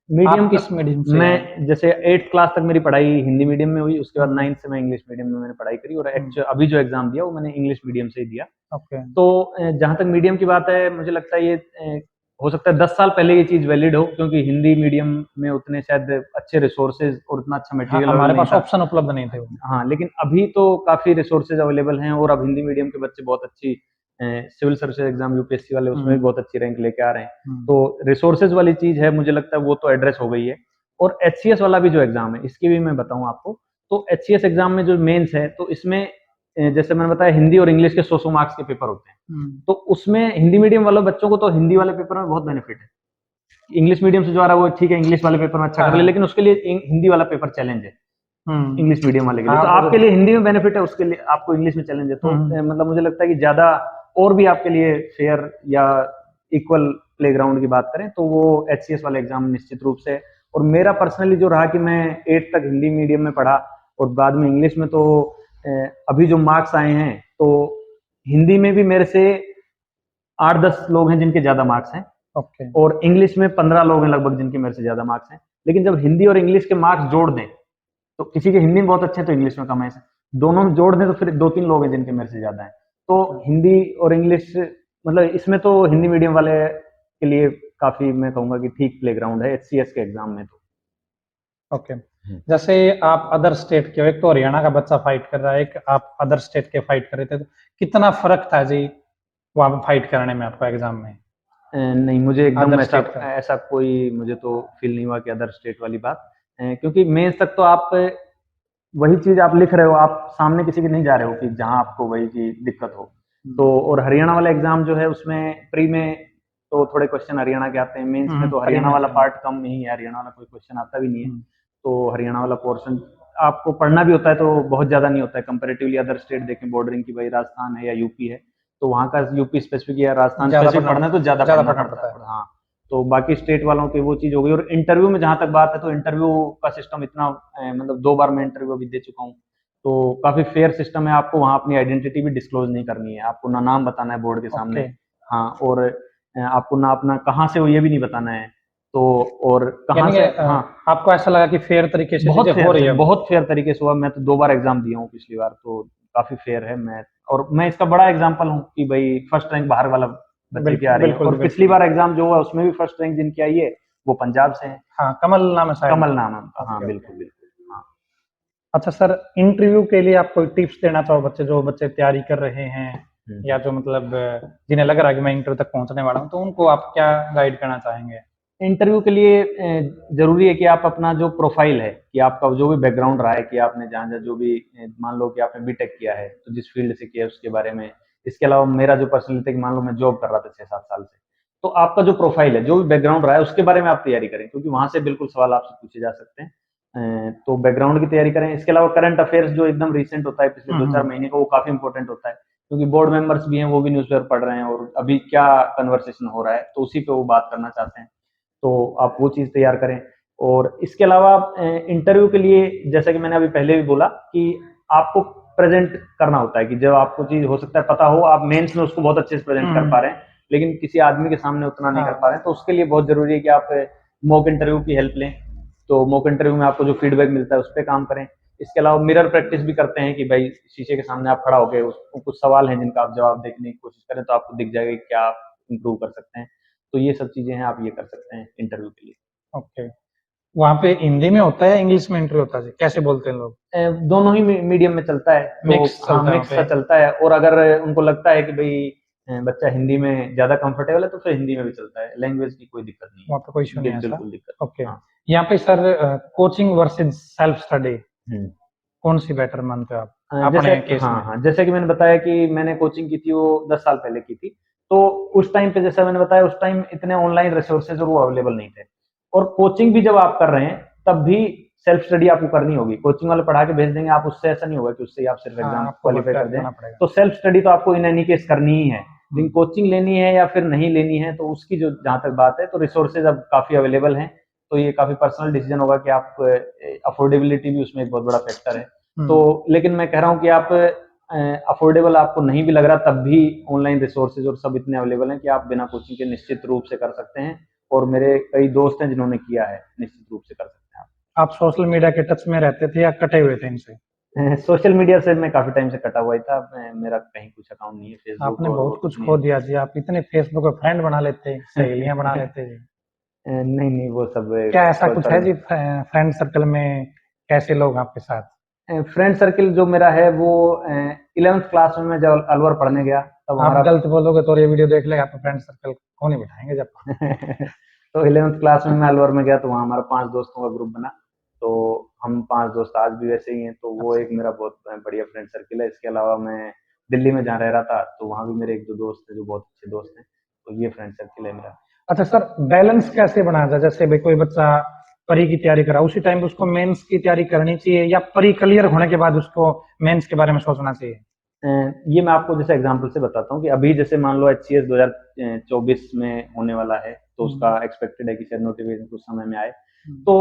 मीडियम आप किस मीडियम से हैं? मैं जैसे 8th क्लास तक मेरी पढ़ाई हिंदी मीडियम में हुई, उसके बाद 9th से मैं इंग्लिश मीडियम में मैंने पढ़ाई करी और अभी जो एग्जाम दिया वो मैंने इंग्लिश मीडियम से ही दिया। ओके। तो जहाँ तक मीडियम की बात है, मुझे लगता है ये हो सकता है 10 साल पहले ये चीज़ वैलिड हो, क्योंकि हिंदी मीडियम में उतने शायद अच्छे रिसोर्सेज और उतना अच्छा हाँ, मटेरियल हमारे अवेलेबल नहीं पास था। ऑप्शन उपलब्ध नहीं थे वो। हाँ, लेकिन अभी तो काफ़ी रिसोर्सेज अवेलेबल हैं और अब हिंदी मीडियम के बच्चे बहुत अच्छी सिविल सर्विसेज एग्जाम यूपीएससी वाले उसमें भी बहुत अच्छी रैंक लेके आ रहे हैं। तो रिसोर्सेज वाली चीज़ है, मुझे लगता है वो तो एड्रेस हो गई है। और एचसीएस वाला भी जो एग्जाम है इसकी भी मैं बताऊं आपको, तो एचसीएस एग्जाम में जो मेंस है तो इसमें जैसे मैंने बताया हिंदी और इंग्लिश के 100 मार्क्स के पेपर होते हैं। तो उसमें हिंदी मीडियम वाले बच्चों को तो हिंदी वाले पेपर में बहुत बेनिफिट है। इंग्लिश मीडियम से जो आ रहा है वो ठीक है, इंग्लिश वाले पेपर में अच्छा कर ले, लेकिन उसके लिए हिंदी वाला पेपर चैलेंज है इंग्लिश मीडियम वाले के लिए। हाँ, तो आपके लिए हिंदी में बेनिफिट है, उसके लिए आपको इंग्लिश में चैलेंज है। तो मतलब मुझे लगता है कि ज्यादा और भी आपके लिए फेयर या इक्वल प्लेग्राउंड की बात करें तो वो एचसीएस वाले एग्जाम निश्चित रूप से। और मेरा पर्सनली जो रहा कि मैं 8th तक हिंदी मीडियम में पढ़ा और बाद में इंग्लिश में, तो अभी जो मार्क्स आए हैं तो हिंदी में भी मेरे से 8-10 लोग हैं जिनके ज्यादा मार्क्स हैं, ओके। और इंग्लिश में 15 लोग हैं लगभग जिनके मेरे से ज्यादा मार्क्स हैं। लेकिन जब हिंदी और इंग्लिश के मार्क्स जोड़ दें तो किसी के हिंदी में बहुत अच्छे तो इंग्लिश में कम है, दोनों में जोड़ दें तो फिर 2-3 लोग हैं जिनके मेरे से ज्यादा हैं। तो हिंदी और इंग्लिश मतलब इसमें तो हिंदी मीडियम वाले के लिए काफी मैं कहूंगा कि ठीक प्लेग्राउंड है एचसीएस के एग्जाम में। तो ओके, जैसे आप अदर स्टेट के हो, एक तो हरियाणा का बच्चा फाइट कर रहा है, एक आप अदर स्टेट के फाइट कर रहे थे, तो कितना फर्क था जी वहां पे फाइट करने में आपको एग्जाम में? नहीं, मुझे एकदम अदर ऐसा स्टेट का? ऐसा कोई मुझे तो फील नहीं हुआ कि अदर स्टेट वाली बात, क्योंकि मेंस तक तो आप वही चीज आप लिख रहे हो, आप सामने किसी के नहीं जा रहे हो कि जहां आपको वही चीज दिक्कत हो। तो और हरियाणा वाला एग्जाम जो है उसमें प्री में तो थोड़े क्वेश्चन हरियाणा के आते हैं, मेंस में तो प्री हरियाणा में वाला तो पार्ट कम ही है, हरियाणा वाला कोई क्वेश्चन आता भी नहीं है। तो हरियाणा वाला पोर्शन आपको पढ़ना भी होता है तो बहुत ज्यादा नहीं होता है कंपेरेटिवली अदर स्टेट देखें बॉर्डरिंग की, भाई राजस्थान है या यूपी है, तो वहाँ का यूपी स्पेसिफिक या राजस्थान ज्यादा स्पेसिफिक पढ़ना है तो ज्यादा पढ़ना पड़ता है। हाँ, तो बाकी स्टेट वालों की वो चीज हो गई। और इंटरव्यू में जहां तक बात है तो इंटरव्यू का सिस्टम इतना मतलब 2 बार मैं इंटरव्यू अभी दे चुका हूँ, तो काफी फेयर सिस्टम है। आपको वहाँ अपनी आइडेंटिटी भी डिस्क्लोज नहीं करनी है, आपको ना नाम बताना है बोर्ड के सामने। हाँ, और आपको ना अपना कहाँ से हो ये भी नहीं बताना है। तो और कहाँ यानी से, कि हाँ, आपको ऐसा लगा कि फेयर तरीके से बहुत चीजें हो फेयर रही से है अब? बहुत फेयर तरीके से हुआ। मैं तो 2 बार एग्जाम दिया हूँ पिछली बार, तो काफी फेयर है। मैं इसका बड़ा एग्जाम्पल हूँ कि भाई फर्स्ट रैंक बाहर वाला बच्चे की आ बिल्कुल रही है, बिल्कुल और जी, पिछली बिल्कुल। बार एग्जाम जो हुआ उसमें भी फर्स्ट रैंक जिनकी आई है वो पंजाब से है। हाँ, कमल नाम है शायद। कमल नाम है उनका, हाँ ओके ओके। बिल्कुल बिल्कुल, हाँ। अच्छा सर, इंटरव्यू के लिए आप कोई टिप्स देना चाहो बच्चे जो बच्चे तैयारी कर रहे हैं, या जो मतलब जिन्हें लग रहा है कि मैं इंटरव्यू तक पहुंचने वाला हूँ, तो उनको आप क्या गाइड करना चाहेंगे? इंटरव्यू के लिए जरूरी है कि आप अपना जो प्रोफाइल है कि आपका जो भी बैकग्राउंड रहा है कि आपने जहाँ जहाँ जो भी मान लो कि आपने बीटेक किया है तो जिस फील्ड से किया है उसके बारे में। इसके अलावा मेरा जो पर्सनल था कि मान लो मैं जॉब कर रहा था 6-7 साल से, तो आपका जो प्रोफाइल है जो भी बैकग्राउंड रहा है उसके बारे में आप तैयारी करें, क्योंकि वहां से बिल्कुल सवाल आपसे पूछे जा सकते हैं। तो बैकग्राउंड की तैयारी करें। इसके अलावा करंट अफेयर्स जो एकदम रिसेंट होता है पिछले 2-4 महीने का, वो काफी इंपॉर्टेंट होता है, क्योंकि बोर्ड मेंबर्स भी हैं वो भी न्यूज़पेपर पढ़ रहे हैं और अभी क्या कन्वर्सेशन हो रहा है तो उसी पे वो बात करना चाहते हैं। तो आप वो चीज़ तैयार करें। और इसके अलावा इंटरव्यू के लिए जैसा कि मैंने अभी पहले भी बोला कि आपको प्रेजेंट करना होता है कि जब आपको चीज़ हो सकता है पता हो, आप मेंस में उसको बहुत अच्छे से प्रेजेंट कर पा रहे हैं लेकिन किसी आदमी के सामने उतना नहीं कर पा रहे हैं, तो उसके लिए बहुत जरूरी है कि आप मॉक इंटरव्यू की हेल्प लें। तो मॉक इंटरव्यू में आपको जो फीडबैक मिलता है उस पर काम करें। इसके अलावा मिरर प्रैक्टिस भी करते हैं कि भाई शीशे के सामने आप खड़ा होकर कुछ सवाल हैं जिनका आप जवाब देखने की कोशिश करें तो आपको दिख जाएगा कि क्या आप इंप्रूव कर सकते हैं। तो ये सब चीजें हैं, आप ये कर सकते हैं इंटरव्यू के लिए। ओके, वहाँ पे हिंदी में होता है इंग्लिश में इंटरव्यू होता है जी? कैसे बोलते हैं लोग? दोनों ही मीडियम में चलता है, तो मिक्स हाँ चलता है वहाँ मिक्स सा पे? चलता है। और अगर उनको लगता है कि भाई बच्चा हिंदी में ज्यादा कंफर्टेबल है तो फिर हिंदी में भी चलता है, लैंग्वेज की कोई दिक्कत नहीं वहाँ पे कोई इशू नहीं है, है ऐसा? बिल्कुल दिक्कत ओके। नहीं। हाँ। यहाँ पे sir, coaching versus self study हम्म। कौन सी बेटर मानते हो आप जैसे अपने केस हाँ में? हाँ, जैसे कि मैंने बताया कि मैंने कोचिंग की थी वो 10 साल पहले की थी, तो उस टाइम पे जैसा मैंने बताया, उस टाइम इतने ऑनलाइन रिसोर्सेज और वो अवेलेबल नहीं थे। और कोचिंग भी जब आप कर रहे हैं तब भी सेल्फ स्टडी आपको करनी होगी। कोचिंग वाले पढ़ा के भेज देंगे, आप उससे ऐसा नहीं होगा कि उससे ही आप सिर्फ हाँ, एग्जाम आपको क्वालिफाई कर प्रैक्टिस दें। करना पड़ेगा। तो सेल्फ स्टडी तो आपको इन एनी केस करनी ही है, लेकिन कोचिंग लेनी है या फिर नहीं लेनी है तो उसकी जो जहां तक बात है, तो रिसोर्सेज अब काफी अवेलेबल हैं। तो ये काफी पर्सनल डिसीजन होगा कि आप, अफोर्डेबिलिटी भी उसमें एक बहुत बड़ा फैक्टर है। तो लेकिन मैं कह रहा हूँ कि आप, अफोर्डेबल आपको नहीं भी लग रहा तब भी ऑनलाइन रिसोर्सेज और सब इतने अवेलेबल हैं कि आप बिना कोचिंग के निश्चित रूप से कर सकते हैं। और मेरे कई दोस्त हैं जिन्होंने किया है, निश्चित रूप से कर सकते हैं आप सोशल मीडिया के टच में रहते थे या कटे हुए थे इनसे? आप। सोशल मीडिया से मैं काफी टाइम से कटा हुआ ही था। मेरा कहीं कुछ अकाउंट नहीं है फेसबुक आपने और वो बहुत कुछ कुछ नहीं खो दिया जी, आप इतने फेसबुक पे फ्रेंड बना लेते, सहेलियां बना है। लेते जी। नहीं नहीं, वो सब क्या ऐसा बहुत कुछ सारे है जी फ्रेंड सर्कल में? कैसे लोग आपके साथ? फ्रेंड सर्किल जो मेरा है वो, 11th क्लास में मैं जब अलवर पढ़ने गया तब आप हमारा गलत बोलोगे तो ये वीडियो देख लेगा, आपका फ्रेंड सर्कल को नहीं बिठाएंगे जब। तो 11th क्लास में मैं अलवर में गया तो वहाँ हमारा 5 दोस्तों का ग्रुप बना। तो हम 5 दोस्त आज भी वैसे ही हैं। तो वो अच्छा। एक मेरा बहुत बढ़िया फ्रेंड सर्किल है। इसके अलावा मैं दिल्ली में जहाँ रह रहा था तो वहाँ भी मेरे 1-2 दोस्त हैं जो बहुत अच्छे दोस्त हैं। तो ये फ्रेंड सर्किल है मेरा। अच्छा सर, बैलेंस कैसे बनाया जाए? जैसे भाई कोई बच्चा परी की तैयारी करा, उसी टाइम पे उसको मेंस की तैयारी करनी चाहिए या परी क्लियर होने के बाद उसको मेंस के बारे में सोचना चाहिए? ये मैं आपको जैसे एग्जांपल से बताता हूँ कि अभी जैसे मान लो HCS 2024 में होने वाला है, तो उसका एक्सपेक्टेड है कि शायद नोटिफिकेशन कुछ समय में आए। तो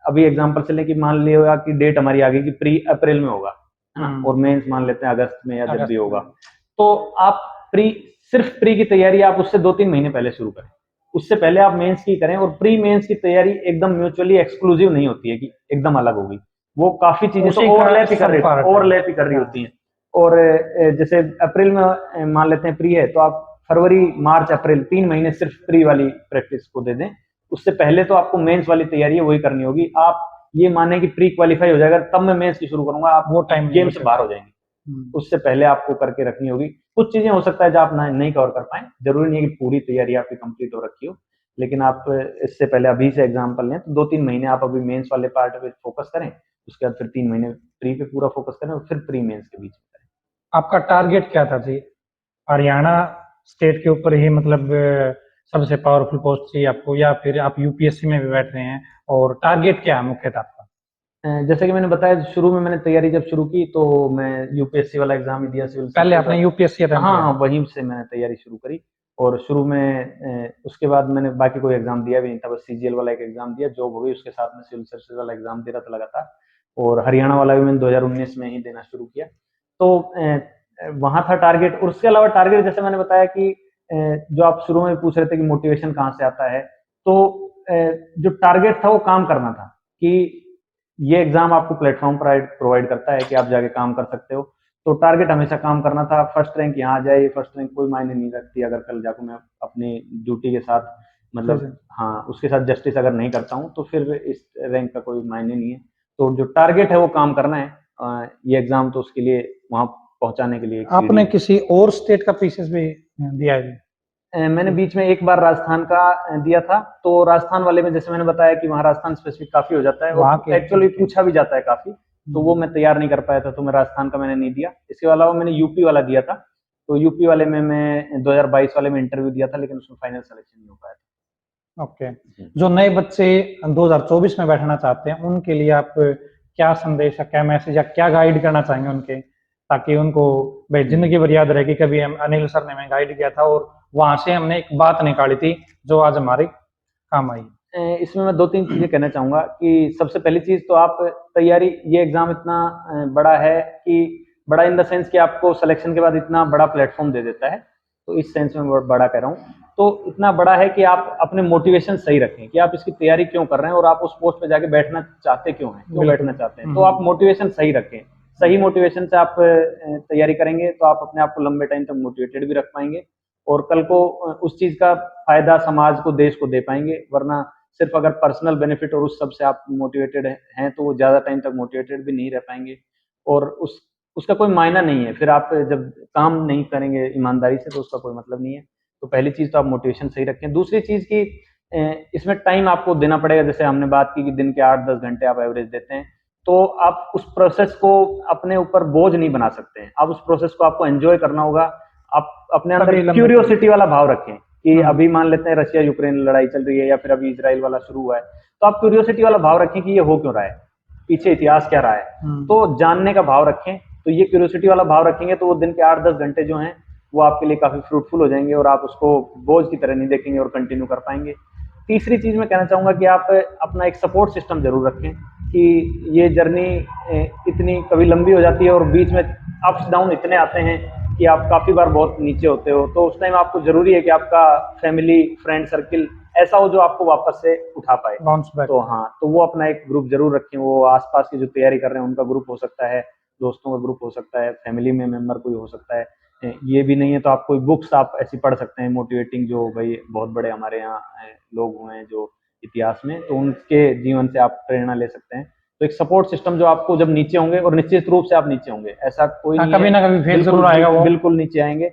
अभी एग्जांपल से लें कि मान लिया कि डेट हमारी आ गई कि प्री अप्रैल में होगा, है ना, और मेंस मान लेते हैं अगस्त में या जब भी अगस्त होगा। में। तो आप प्री सिर्फ प्री की तैयारी आप उससे 2-3 महीने पहले शुरू करें। उससे पहले आप मेंस की करें। और प्री मेंस की तैयारी एकदम म्यूचुअली एक्सक्लूसिव नहीं होती है कि एकदम अलग होगी। वो काफी चीजें तो उसी का सब पार्ट है। ओवरलैप ही कर रही हाँ। होती हैं। और जैसे अप्रैल में मान लेते हैं प्री है, तो आप फरवरी मार्च अप्रैल 3 महीने सिर्फ प्री वाली प्रैक्टिस को दे दें। उससे पहले तो आपको मेंस वाली तैयारी है वही करनी होगी। आप ये माने कि प्री क्वालिफाई हो जाएगा तब मैं मेंस की शुरू करूंगा, आप वो टाइम नहीं गेम है से फिर। बाहर हो जाएंगे। उससे पहले आपको करके रखनी होगी। कुछ चीजें हो सकता है जो आप नहीं कवर कर पाए, जरूरी नहीं है कि पूरी तैयारी आपकी कंप्लीट हो रखी हो। लेकिन आप इससे पहले अभी से एग्जाम्पल लें तो 2-3 महीने आप अभी मेंस वाले पार्ट पे फोकस करें। उसके बाद फिर 3 महीने प्री पे पूरा फोकस करें और फिर प्री मेंस के बीच में करें। आपका टारगेट क्या था जी? हरियाणा स्टेट के ऊपर ही मतलब सबसे पावरफुल पोस्ट चाहिए आपको, या फिर आप यूपीएससी में भी बैठ रहे हैं? और टारगेट क्या है मुख्यतः आपका? जैसे कि मैंने बताया, शुरू में मैंने तैयारी जब शुरू की तो मैं यूपीएससी वाला एग्जाम ही दिया, सिविल पहले सर्विसेज आपने का। यूपीएससी अटेम्प्ट हाँ किया? हाँ, वहीं से मैंने तैयारी शुरू करी। और शुरू में उसके बाद मैंने बाकी कोई एग्जाम दिया भी नहीं था, बस सीजीएल वाला एक एग्जाम दिया, जॉब हो गई। उसके साथ में सिविल सर्विसेज वाला एग्जाम दे रहा था लगातार। और हरियाणा वाला भी मैंने 2019 में ही देना शुरू किया। तो वहां था टारगेट। और उसके अलावा टारगेट जैसे मैंने बताया कि जो आप शुरू में पूछ रहे थे कि मोटिवेशन कहाँ से आता है, तो जो टारगेट था वो काम करना था। कि ये एग्जाम आपको प्लेटफॉर्म प्रोवाइड करता है कि आप जाके काम कर सकते हो। तो टारगेट हमेशा काम करना था। फर्स्ट रैंक यहाँ आ जाए, फर्स्ट रैंक कोई मायने नहीं रखती अगर कल जाकर मैं अपनी ड्यूटी के साथ, मतलब हाँ उसके साथ जस्टिस अगर नहीं करता हूँ तो फिर इस रैंक का कोई मायने नहीं है। तो जो टारगेट है वो काम करना है। ये एग्जाम तो उसके लिए, वहां पहुंचाने के लिए एक सीढ़ी आपने है। किसी और स्टेट का पीसीएस भी दिया है जी? मैंने बीच में एक बार राजस्थान का दिया था। तो राजस्थान वाले में जैसे मैंने बताया कि वहाँ राजस्थान स्पेसिफिक काफी हो जाता है वहाँ और के एक्चुअली पूछा भी जाता है काफी। तो वो मैं तैयार नहीं कर पाया था, तो मैं राजस्थान का मैंने नहीं दिया। इसके अलावा मैंने यूपी वाला दिया था। तो यूपी वाले में मैं 2022 वाले में इंटरव्यू दिया था, लेकिन उसमें फाइनल सिलेक्शन नहीं हो पाया था। ओके। जो नए बच्चे 2024 में बैठना चाहते हैं उनके लिए आप क्या संदेश या क्या मैसेज या क्या गाइड करना चाहेंगे उनके, ताकि उनको भाई जिंदगी भर याद रहे कि कभी हम अनिल सर ने हमें गाइड किया था और वहां से हमने एक बात निकाली थी जो आज हमारे काम आई? इसमें मैं 2-3 चीजें कहना चाहूंगा कि सबसे पहली चीज तो आप तैयारी, ये एग्जाम इतना बड़ा है कि बड़ा इन द सेंस कि आपको सिलेक्शन के बाद इतना बड़ा प्लेटफॉर्म दे देता है। तो इस सेंस में मैं बड़ा कह रहा हूँ। तो इतना बड़ा है कि आप अपने मोटिवेशन सही रखें कि आप इसकी तैयारी क्यों कर रहे हैं और आप उस पोस्ट पे जाके बैठना चाहते क्यों हैं, क्यों बैठना चाहते हैं। तो आप मोटिवेशन सही रखें। सही मोटिवेशन से आप तैयारी करेंगे तो आप अपने आप को लंबे टाइम तक मोटिवेटेड भी रख पाएंगे और कल को उस चीज का फायदा समाज को, देश को दे पाएंगे। वरना सिर्फ अगर पर्सनल बेनिफिट और उस सब से आप मोटिवेटेड हैं तो वो ज्यादा टाइम तक मोटिवेटेड भी नहीं रह पाएंगे। और उसका कोई मायना नहीं है। फिर आप जब काम नहीं करेंगे ईमानदारी से तो उसका कोई मतलब नहीं है। तो पहली चीज तो आप मोटिवेशन सही रखें। दूसरी चीज की इसमें टाइम आपको देना पड़ेगा। जैसे हमने बात की कि दिन के 8-10 घंटे आप एवरेज देते हैं, तो आप उस प्रोसेस को अपने ऊपर बोझ नहीं बना सकते हैं। आप उस प्रोसेस को आपको एंजॉय करना होगा। आप अपने तभी अंदर लंबे क्यूरियोसिटी वाला भाव रखें कि हम्म। अभी मान लेते हैं रशिया यूक्रेन लड़ाई चल रही है या फिर अभी इसराइल वाला शुरू हुआ है, तो आप क्यूरियोसिटी वाला भाव रखें कि ये हो क्यों रहा है, पीछे इतिहास क्या रहा है, तो जानने का भाव रखें। तो ये क्यूरियोसिटी वाला भाव रखेंगे तो वो दिन के 8-10 घंटे जो हैं वो आपके लिए काफी फ्रूटफुल हो जाएंगे और आप उसको बोझ की तरह नहीं देखेंगे और कंटिन्यू कर पाएंगे। तीसरी चीज मैं कहना चाहूंगा कि आप अपना एक सपोर्ट सिस्टम जरूर रखें कि ये जर्नी इतनी कभी लंबी हो जाती है और बीच में अप्स डाउन इतने आते हैं कि आप काफी बार बहुत नीचे होते हो, तो उस टाइम आपको जरूरी है कि आपका फैमिली फ्रेंड सर्किल ऐसा हो जो आपको वापस से उठा पाए। Bounce back. तो हाँ, तो वो अपना एक ग्रुप जरूर रखें, वो आसपास की जो तैयारी कर रहे हैं उनका ग्रुप हो सकता है, दोस्तों का ग्रुप हो सकता है, फैमिली में मेंबर कोई हो सकता है। ये भी नहीं है तो आप कोई बुक्स आप ऐसी पढ़ सकते हैं मोटिवेटिंग, जो भाई बहुत बड़े हमारे यहाँ लोग हुए हैं जो इतिहास में, तो उनके जीवन से आप प्रेरणा ले सकते हैं। तो एक सपोर्ट सिस्टम जो आपको जब नीचे होंगे, और निश्चित रूप से आप नीचे होंगे, ऐसा कोई हाँ, नहीं कभी है, ना कभी फेल बिल्कुल जरूर आएगा वो। बिल्कुल नीचे आएंगे।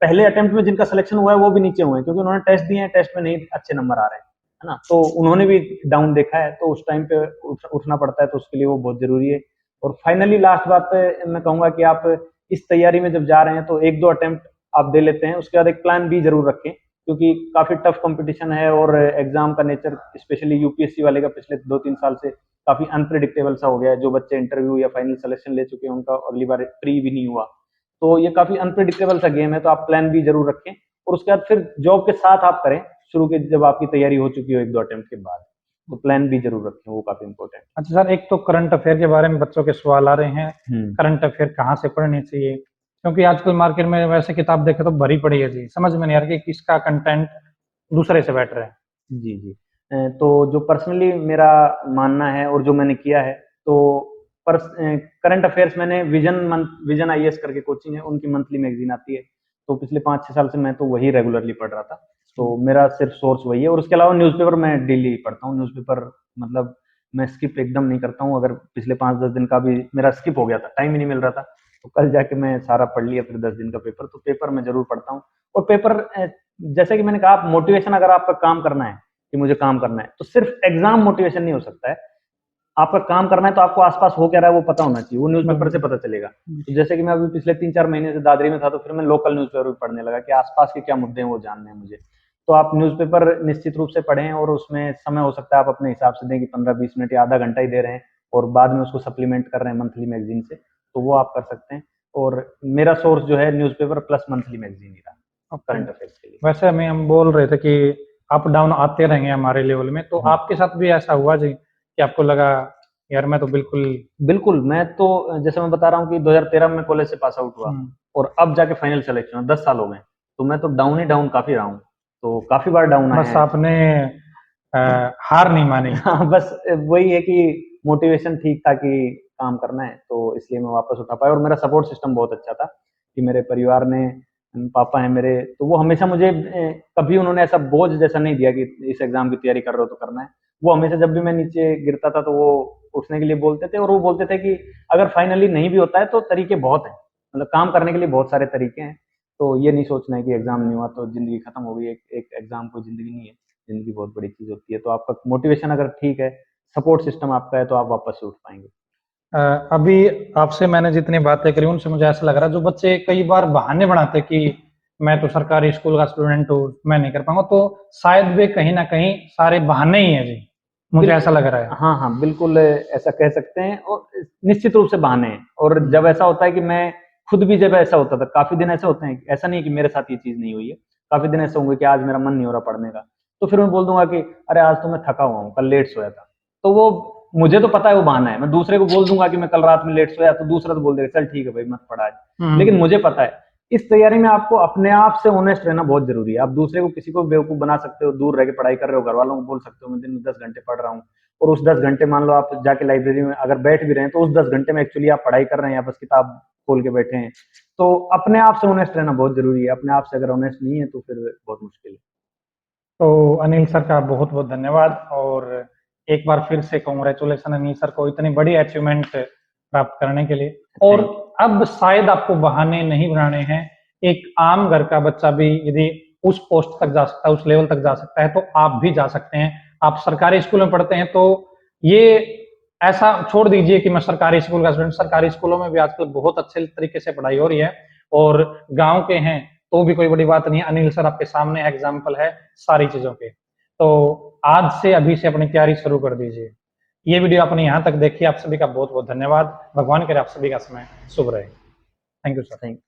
पहले अटेम्प्ट में जिनका सिलेक्शन हुआ है वो भी नीचे हुए हैं क्योंकि उन्होंने टेस्ट दिए हैं, टेस्ट में नहीं अच्छे नंबर आ रहे हैं, है ना, तो उन्होंने भी डाउन देखा है, तो उस टाइम पे उठना पड़ता है, तो उसके लिए वो बहुत जरूरी है। और फाइनली लास्ट बात मैं कहूंगा कि आप इस तैयारी में जब जा रहे हैं तो 1-2 अटेम्प्ट आप दे लेते हैं, उसके बाद एक प्लान बी जरूर रखें क्योंकि काफी टफ कंपटीशन है और एग्जाम का नेचर स्पेशली यूपीएससी वाले का पिछले 2-3 साल से काफी अनप्रिडिक्टेबल सा हो गया है। जो बच्चे इंटरव्यू या फाइनल सिलेक्शन ले चुके हैं उनका अगली बार प्री भी नहीं हुआ, तो ये काफी अनप्रिडिक्टेबल सा गेम है, तो आप प्लान बी जरूर रखें और उसके बाद फिर जॉब के साथ आप करें शुरू के, जब आपकी तैयारी हो चुकी हो 1-2 अटेम्प्ट के बाद, तो प्लान बी जरूर रखें, वो काफी इंपॉर्टेंट अच्छा सर, एक तो करंट अफेयर के बारे में बच्चों के सवाल आ रहे हैं, है। करंट अफेयर कहाँ से पढ़नी चाहिए, क्योंकि आजकल मार्केट में वैसे किताब देखे तो भरी पड़ी है जी, समझ में नहीं आ रहा कि किसका कंटेंट दूसरे से बेटर है। जी, जी। तो जो पर्सनली मेरा मानना है और जो मैंने किया है, तो करंट अफेयर्स मैंने विजन आईएएस करके कोचिंग है, उनकी मंथली मैगजीन आती है, तो पिछले 5-6 साल से मैं तो वही रेगुलरली पढ़ रहा था, तो मेरा सिर्फ सोर्स वही है। और उसके अलावा न्यूज़पेपर मैं डेली पढ़ता हूँ, न्यूज़पेपर मतलब मैं स्किप एकदम नहीं करता हूँ। अगर पिछले 5-10 दिन का भी मेरा स्किप हो गया था, टाइम ही नहीं मिल रहा था, तो कल जाके मैं सारा पढ़ लिया फिर 10 दिन का पेपर, तो पेपर मैं जरूर पढ़ता हूँ। और पेपर जैसे कि मैंने कहा, मोटिवेशन अगर आपका काम करना है कि मुझे काम करना है, तो सिर्फ एग्जाम मोटिवेशन नहीं हो सकता है। आपका काम करना है तो आपको आसपास हो क्या रहा है वो पता होना चाहिए, वो न्यूज़पेपर से पता चलेगा। तो जैसे कि मैं अभी पिछले 3-4 महीने से दादरी में था, तो फिर मैं लोकल न्यूज़पेपर पढ़ने लगा कि आसपास के क्या मुद्दे हैं वो जानने हैं मुझे। तो आप न्यूज़पेपर निश्चित रूप से पढ़ें और उसमें समय हो सकता है आप अपने हिसाब से दें कि 15-20 मिनट या आधा घंटा ही दे रहे हैं और बाद में उसको सप्लीमेंट कर रहे हैं मंथली मैगजीन से, तो वो आप कर सकते हैं। और मेरा सोर्स जो है न्यूज़पेपर प्लस मंथली मैगजीन ही रहा ओके। करंट अफेयर्स के लिए। वैसे हम बोल रहे थे कि अप डाउन आते रहेंगे हमारे लेवल में, तो आपके साथ भी ऐसा हुआ जी कि आपको लगा यार मैं तो बिल्कुल। बिल्कुल, मैं तो जैसे मैं बता रहा हूँ कि 2013 में कॉलेज से पास आउट हुआ और अब जाके फाइनल सिलेक्शन हुआ, 10 साल हो गए, तो मैं तो डाउन ही डाउन काफी रहा हूँ, तो काफी बार डाउन आए बस हैं। आपने हार नहीं मानी। हाँ, बस वही है कि मोटिवेशन ठीक था कि काम करना है, तो इसलिए मैं वापस उठा पाया। और मेरा सपोर्ट सिस्टम बहुत अच्छा था कि मेरे परिवार ने, पापा हैं मेरे, तो वो हमेशा मुझे कभी उन्होंने ऐसा बोझ जैसा नहीं दिया कि इस एग्जाम की तैयारी कर रहे हो तो करना है। वो हमेशा जब भी मैं नीचे गिरता था तो वो उठने के लिए बोलते थे, और वो बोलते थे कि अगर फाइनली नहीं भी होता है तो तरीके बहुत हैं, मतलब काम करने के लिए बहुत सारे तरीके हैं, तो ये नहीं सोचना है कि एग्जाम नहीं हुआ तो जिंदगी खत्म हो गई। एक एग्जाम कोई जिंदगी नहीं है, जिंदगी बहुत बड़ी चीज होती है। तो आपका मोटिवेशन अगर ठीक है, सपोर्ट सिस्टम आपका है, तो आप वापस से उठ पाएंगे। अभी आपसे मैंने जितनी बातें करी उनसे मुझे ऐसा लग रहा है जो बच्चे कई बार बहाने बनाते कि मैं तो सरकारी स्कूल का स्टूडेंट हूँ, मैं नहीं कर पाऊंगा, तो शायद वे कहीं ना कहीं सारे बहाने ही हैं जी, मुझे ऐसा लग रहा है। हाँ, हाँ, बिल्कुल ऐसा कह सकते हैं, और निश्चित रूप से बहाने हैं। और जब ऐसा होता है कि मैं खुद भी, जब ऐसा होता था, काफी दिन ऐसे होते हैं, ऐसा नहीं कि मेरे साथ ये चीज नहीं हुई है, काफी दिन ऐसे होंगे कि आज मेरा मन नहीं हो रहा पढ़ने का, तो फिर मैं बोल दूंगा कि अरे आज तो मैं थका हुआ हूँ, कल लेट सोया था, तो वो मुझे तो पता है वो बहाना है। मैं दूसरे को बोल दूंगा कि मैं कल रात में लेट सोया, तो दूसरा तो बोल देगा चल ठीक है भाई मत पढ़ा आज, लेकिन मुझे पता है। इस तैयारी में आपको अपने आप से ऑनेस्ट रहना बहुत जरूरी है। आप दूसरे को, किसी को बेवकूफ बना सकते हो, दूर रह के पढ़ाई कर रहे हो, घर वालों को बोल सकते हो मैं दिन में 10 घंटे पढ़ रहा हूँ, और उस 10 घंटे मान लो आप जाके लाइब्रेरी में अगर बैठ भी रहे हैं, तो उस 10 घंटे में एक्चुअली आप पढ़ाई कर रहे हैं या बस किताब खोल के बैठे हैं। तो अपने आप से ऑनेस्ट रहना बहुत जरूरी है। अपने आप से अगर ऑनेस्ट नहीं है तो फिर बहुत मुश्किल है। तो अनिल सर का बहुत बहुत धन्यवाद, और एक बार फिर से कॉन्ग्रेचुलेसन अनिल सर को इतनी बड़ी अचीवमेंट प्राप्त करने के लिए। और अब शायद आपको बहाने नहीं बनाने हैं, एक आम घर का बच्चा भी यदि उस पोस्ट तक जा सकता है, उस लेवल तक जा सकता है, तो आप भी जा सकते हैं। आप सरकारी स्कूल में पढ़ते हैं तो ये ऐसा छोड़ दीजिए कि मैं सरकारी स्कूल का स्टूडेंट, सरकारी स्कूलों में भी आजकल बहुत अच्छे तरीके से पढ़ाई हो रही है, और गांव के हैं तो भी कोई बड़ी बात नहीं है। अनिल सर आपके सामने एग्जाम्पल है सारी चीजों के। तो आज से अभी से अपनी तैयारी शुरू कर दीजिए। ये वीडियो आपने यहाँ तक देखी, आप सभी का बहुत बहुत धन्यवाद। भगवान करे आप सभी का समय शुभ रहे। Thank you sir. थैंक